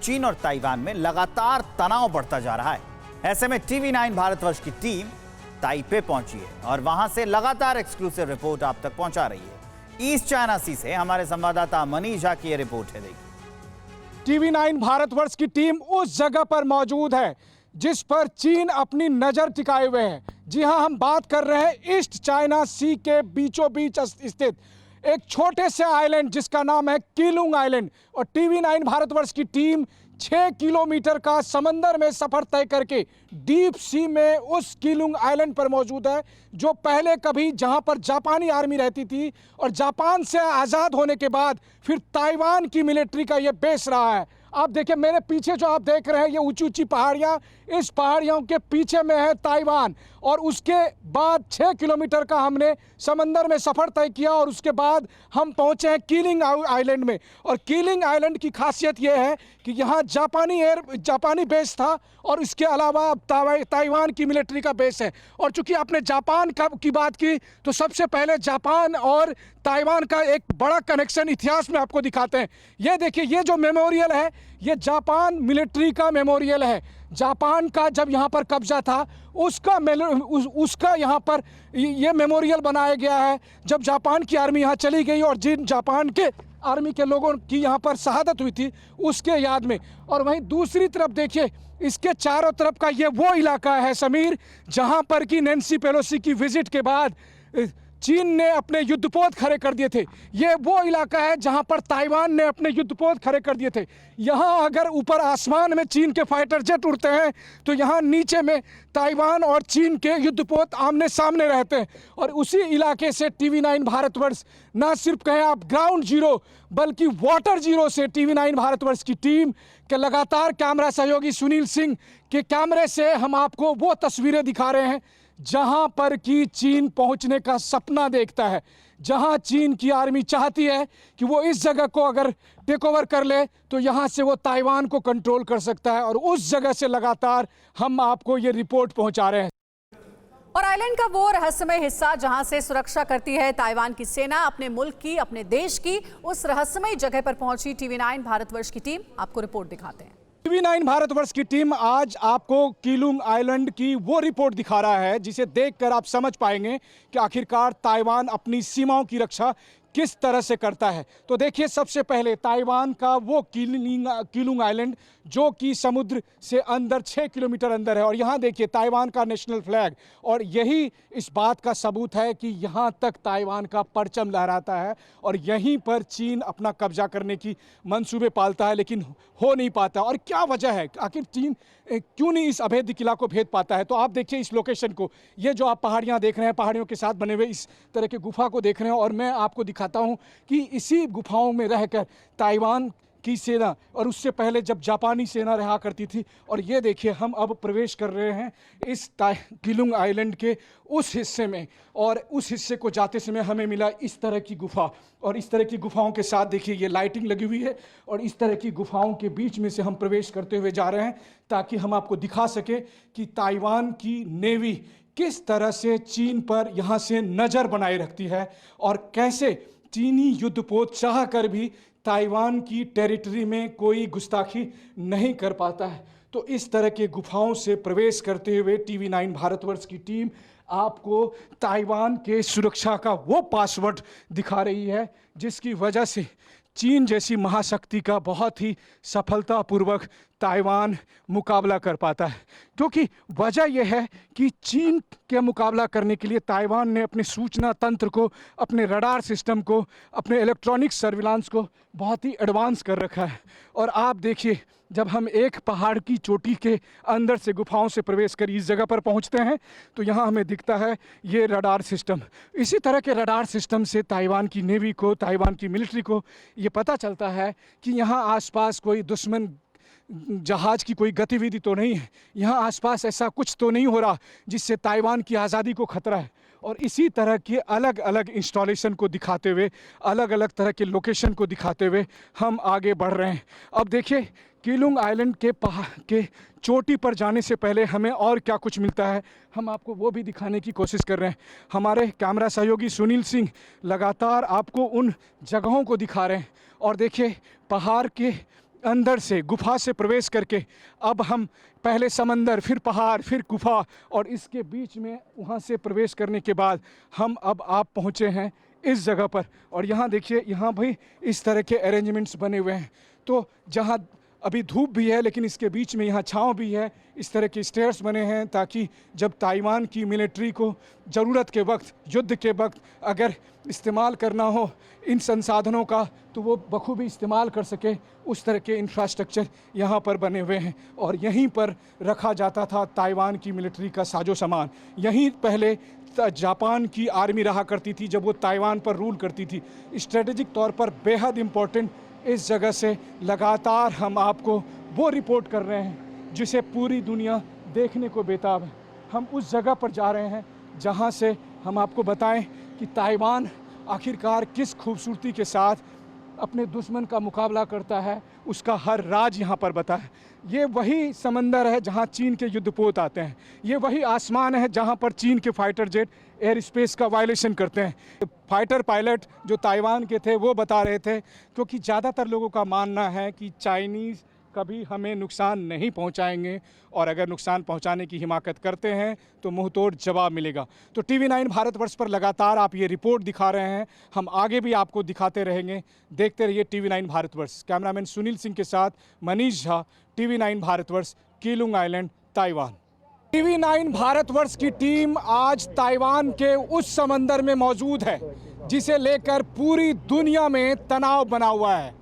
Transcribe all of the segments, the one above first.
चीन और ताइवान में लगातार तनाव बढ़ता जा रहा है। ऐसे में टीवी9 भारतवर्ष की टीम ताइपे पहुंची है और वहां से लगातार एक्सक्लूसिव रिपोर्ट आप तक पहुंचा रही है। ईस्ट चाइना सी से हमारे संवाददाता मनीष झा की यह रिपोर्ट है। देखिए, टीवी9 भारतवर्ष की टीम उस जगह पर मौजूद है जिस पर चीन अपनी नजर टिकाए हुए है। जी हां, हम बात कर रहे हैं ईस्ट चाइना सी के बीचों बीच स्थित एक छोटे से आइलैंड जिसका नाम है कीलुंग आइलैंड। और टीवी9 भारतवर्ष की टीम 6 किलोमीटर का समंदर में सफर तय करके डीप सी में उस कीलुंग आइलैंड पर मौजूद है, जो पहले कभी जहां पर जापानी आर्मी रहती थी और जापान से आज़ाद होने के बाद फिर ताइवान की मिलिट्री का यह बेस रहा है। आप देखिए, मेरे पीछे जो आप देख रहे हैं ये ऊंची ऊंची पहाड़ियां, इस पहाड़ियों के पीछे में है ताइवान। और उसके बाद 6 किलोमीटर का हमने समंदर में सफ़र तय किया और उसके बाद हम पहुंचे हैं कीलिंग आइलैंड में। और कीलिंग आइलैंड की खासियत ये है कि यहाँ जापानी बेस था और इसके अलावा अब ताइवान की मिलिट्री का बेस है। और चूंकि आपने जापान की बात की तो सबसे पहले जापान और ताइवान का एक बड़ा कनेक्शन इतिहास में आपको दिखाते हैं। ये देखिए, ये जो मेमोरियल है ये जापान मिलिट्री का मेमोरियल है। जापान का जब यहाँ पर कब्जा था उसका यहाँ पर ये मेमोरियल बनाया गया है जब जापान की आर्मी यहाँ चली गई और जिन जापान के आर्मी के लोगों की यहाँ पर शहादत हुई थी उसके याद में। और वहीं दूसरी तरफ देखिए, इसके चारों तरफ का ये वो इलाका है समीर, जहाँ पर कि नैन्सी पेलोसी की विजिट के बाद चीन ने अपने युद्धपोत खड़े कर दिए थे। ये वो इलाका है जहां पर ताइवान ने अपने युद्धपोत खड़े कर दिए थे। यहां अगर ऊपर आसमान में चीन के फाइटर जेट उड़ते हैं तो यहां नीचे में ताइवान और चीन के युद्धपोत आमने सामने रहते हैं। और उसी इलाके से टीवी9 भारतवर्ष ना सिर्फ कहें आप ग्राउंड जीरो बल्कि वाटर जीरो से टीवी9 भारतवर्ष की टीम के लगातार कैमरा सहयोगी सुनील सिंह के कैमरे से हम आपको वो तस्वीरें दिखा रहे हैं जहां पर कि चीन पहुंचने का सपना देखता है, जहां चीन की आर्मी चाहती है कि वो इस जगह को अगर टेक ओवर कर ले तो यहां से वो ताइवान को कंट्रोल कर सकता है। और उस जगह से लगातार हम आपको ये रिपोर्ट पहुंचा रहे हैं। और आइलैंड का वो रहस्यमय हिस्सा जहां से सुरक्षा करती है ताइवान की सेना अपने मुल्क की, अपने देश की, उस रहस्यमय जगह पर पहुंची टीवी9 भारतवर्ष की टीम। आपको रिपोर्ट दिखाते हैं। टीवी9 भारतवर्ष की टीम आज आपको कीलुंग आइलैंड की वो रिपोर्ट दिखा रहा है जिसे देखकर आप समझ पाएंगे कि आखिरकार ताइवान अपनी सीमाओं की रक्षा किस तरह से करता है। तो देखिए, सबसे पहले ताइवान का वो कीलुंग आइलैंड जो कि समुद्र से अंदर 6 किलोमीटर अंदर है। और यहाँ देखिए ताइवान का नेशनल फ्लैग, और यही इस बात का सबूत है कि यहाँ तक ताइवान का परचम लहराता है और यहीं पर चीन अपना कब्जा करने की मंसूबे पालता है, लेकिन हो नहीं पाता। और क्या वजह है, आखिर चीन क्यों नहीं इस अभेद्य किला को भेद पाता है? तो आप देखिए इस लोकेशन को, ये जो आप पहाड़ियाँ देख रहे हैं, पहाड़ियों के साथ बने हुए इस तरह के गुफा को देख रहे हैं। और मैं आपको दिखाता हूँ कि इसी गुफाओं में रहकर ताइवान की सेना और उससे पहले जब जापानी सेना रहा करती थी। और ये देखिए, हम अब प्रवेश कर रहे हैं इस कीलुंग आइलैंड के उस हिस्से में, और उस हिस्से को जाते समय हमें मिला इस तरह की गुफा। और इस तरह की गुफाओं के साथ देखिए ये लाइटिंग लगी हुई है और इस तरह की गुफाओं के बीच में से हम प्रवेश करते हुए जा रहे हैं ताकि हम आपको दिखा सके कि ताइवान की नेवी किस तरह से चीन पर यहाँ से नज़र बनाए रखती है और कैसे चीनी युद्धपोत चाह कर भी ताइवान की टेरिटरी में कोई गुस्ताखी नहीं कर पाता है। तो इस तरह के गुफाओं से प्रवेश करते हुए टीवी9 भारतवर्ष की टीम आपको ताइवान के सुरक्षा का वो पासवर्ड दिखा रही है जिसकी वजह से चीन जैसी महाशक्ति का बहुत ही सफलतापूर्वक ताइवान मुकाबला कर पाता है। क्योंकि वजह यह है कि चीन के मुकाबला करने के लिए ताइवान ने अपने सूचना तंत्र को, अपने रडार सिस्टम को, अपने इलेक्ट्रॉनिक सर्विलांस को बहुत ही एडवांस कर रखा है। और आप देखिए, जब हम एक पहाड़ की चोटी के अंदर से गुफाओं से प्रवेश कर इस जगह पर पहुंचते हैं तो यहाँ हमें दिखता है ये रडार सिस्टम। इसी तरह के रडार सिस्टम से ताइवान की नेवी को, ताइवान की मिलिट्री को ये पता चलता है कि यहाँ आसपास कोई दुश्मन जहाज की कोई गतिविधि तो नहीं है, यहाँ आसपास ऐसा कुछ तो नहीं हो रहा जिससे ताइवान की आज़ादी को खतरा है। और इसी तरह के अलग अलग इंस्टॉलेशन को दिखाते हुए, अलग अलग तरह के लोकेशन को दिखाते हुए हम आगे बढ़ रहे हैं। अब देखिए, कीलुंग आइलैंड के पहाड़ के चोटी पर जाने से पहले हमें और क्या कुछ मिलता है, हम आपको वो भी दिखाने की कोशिश कर रहे हैं। हमारे कैमरा सहयोगी सुनील सिंह लगातार आपको उन जगहों को दिखा रहे हैं। और देखिए, पहाड़ के अंदर से गुफा से प्रवेश करके अब हम पहले समंदर, फिर पहाड़, फिर गुफा और इसके बीच में वहाँ से प्रवेश करने के बाद हम अब आप पहुँचे हैं इस जगह पर। और यहाँ देखिए, यहाँ भी इस तरह के अरेंजमेंट्स बने हुए हैं। तो जहाँ अभी धूप भी है लेकिन इसके बीच में यहाँ छाँव भी है, इस तरह के स्टेयर्स बने हैं ताकि जब ताइवान की मिलिट्री को ज़रूरत के वक्त, युद्ध के वक्त अगर इस्तेमाल करना हो इन संसाधनों का तो वो बखूबी इस्तेमाल कर सके। उस तरह के इंफ्रास्ट्रक्चर यहाँ पर बने हुए हैं और यहीं पर रखा जाता था ताइवान की मिलिट्री का साजो सामान। यहीं पहले जापान की आर्मी रहा करती थी जब वो ताइवान पर रूल करती थी। स्ट्रेटेजिक तौर पर बेहद इम्पोर्टेंट इस जगह से लगातार हम आपको वो रिपोर्ट कर रहे हैं जिसे पूरी दुनिया देखने को बेताब है। हम उस जगह पर जा रहे हैं जहां से हम आपको बताएं कि ताइवान आखिरकार किस खूबसूरती के साथ अपने दुश्मन का मुकाबला करता है, उसका हर राज यहाँ पर बता है। ये वही समंदर है जहाँ चीन के युद्धपोत आते हैं, ये वही आसमान है जहाँ पर चीन के फाइटर जेट एयर स्पेस का वायलेशन करते हैं। फाइटर पायलट जो ताइवान के थे वो बता रहे थे, क्योंकि ज़्यादातर लोगों का मानना है कि चाइनीज़ कभी हमें नुकसान नहीं पहुंचाएंगे और अगर नुकसान पहुंचाने की हिमाकत करते हैं तो मुंहतोड़ जवाब मिलेगा। तो TV9 भारतवर्ष पर लगातार आप ये रिपोर्ट दिखा रहे हैं, हम आगे भी आपको दिखाते रहेंगे। देखते रहिए TV9 भारतवर्ष। कैमरामैन सुनील सिंह के साथ Manish Jha, TV9 Bharatvarsh, Keelung island, Taiwan. TV9 Bharatvarsh की टीम आज ताइवान के उस समंदर में मौजूद है जिसे लेकर पूरी दुनिया में तनाव बना हुआ है।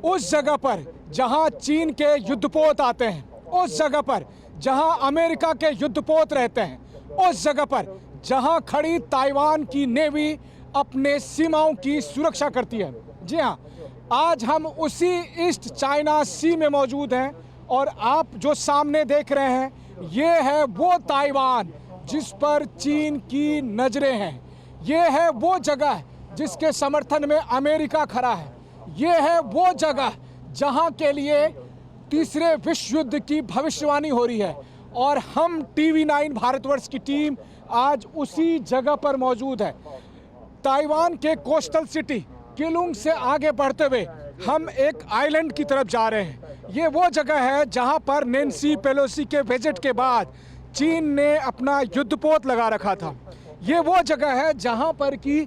उस जगह पर जहां चीन के युद्धपोत आते हैं, उस जगह पर जहां अमेरिका के युद्धपोत रहते हैं, उस जगह पर जहां खड़ी ताइवान की नेवी अपने सीमाओं की सुरक्षा करती है। जी हां, आज हम उसी ईस्ट चाइना सी में मौजूद हैं और आप जो सामने देख रहे हैं ये है वो ताइवान जिस पर चीन की नजरें हैं। ये है वो जगह जिसके समर्थन में अमेरिका खड़ा है। ये है वो जगह जहां के लिए तीसरे विश्व युद्ध की भविष्यवाणी हो रही है और हम TV9 भारतवर्ष की टीम आज उसी जगह पर मौजूद है। ताइवान के कोस्टल सिटी कीलुंग से आगे बढ़ते हुए हम एक आइलैंड की तरफ जा रहे हैं। ये वो जगह है जहां पर नैन्सी पेलोसी के विजिट के बाद चीन ने अपना युद्धपोत लगा रखा था। ये वो जगह है जहां पर कि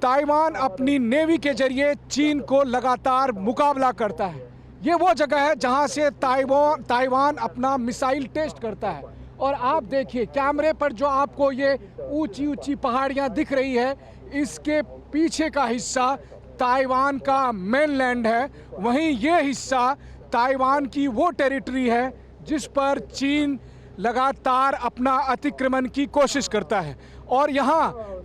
ताइवान अपनी नेवी के जरिए चीन को लगातार मुकाबला करता है। ये वो जगह है जहां से ताइवान अपना मिसाइल टेस्ट करता है। और आप देखिए कैमरे पर जो आपको ये ऊंची ऊंची पहाड़ियां दिख रही है, इसके पीछे का हिस्सा ताइवान का मेनलैंड है। वहीं ये हिस्सा ताइवान की वो टेरिटरी है जिस पर चीन लगातार अपना अतिक्रमण की कोशिश करता है। और यहाँ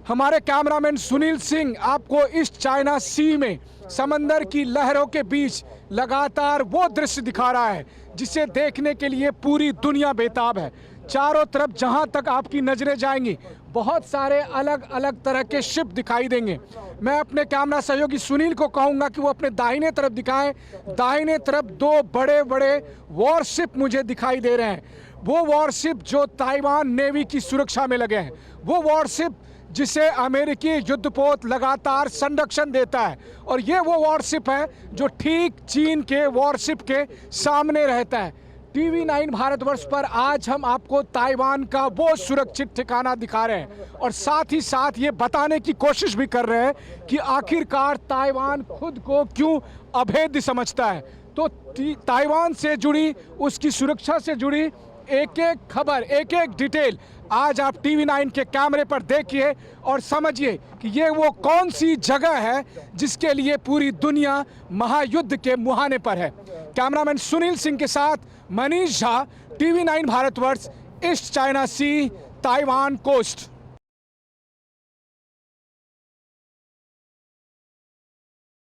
हमारे कैमरामैन सुनील सिंह आपको इस चाइना सी में समंदर की लहरों के बीच लगातार वो दृश्य दिखा रहा है जिसे देखने के लिए पूरी दुनिया बेताब है। चारों तरफ जहां तक आपकी नजरें जाएंगी बहुत सारे अलग अलग तरह के शिप दिखाई देंगे। मैं अपने कैमरा सहयोगी सुनील को कहूंगा कि वो अपने दाहिने तरफ दिखाएं। दाहिने तरफ दो बड़े बड़े वॉरशिप मुझे दिखाई दे रहे हैं। वो वॉरशिप जो ताइवान नेवी की सुरक्षा में लगे हैं, वो वॉरशिप जिसे अमेरिकी युद्धपोत लगातार संरक्षण देता है। और ये वो वॉरशिप है जो ठीक चीन के वॉरशिप के सामने रहता है। TV9 भारतवर्ष पर आज हम आपको ताइवान का वो सुरक्षित ठिकाना दिखा रहे हैं और साथ ही साथ ये बताने की कोशिश भी कर रहे हैं कि आखिरकार ताइवान खुद को क्यों अभेद्य समझता है। तो ताइवान से जुड़ी, उसकी सुरक्षा से जुड़ी एक एक खबर, एक एक डिटेल आज आप TV9 के कैमरे पर देखिए और समझिए कि ये वो कौन सी जगह है जिसके लिए पूरी दुनिया महायुद्ध के मुहाने पर है। कैमरामैन सुनील सिंह के साथ Manish Jha, TV9 Bharatvarsh, East China Sea, Taiwan coast.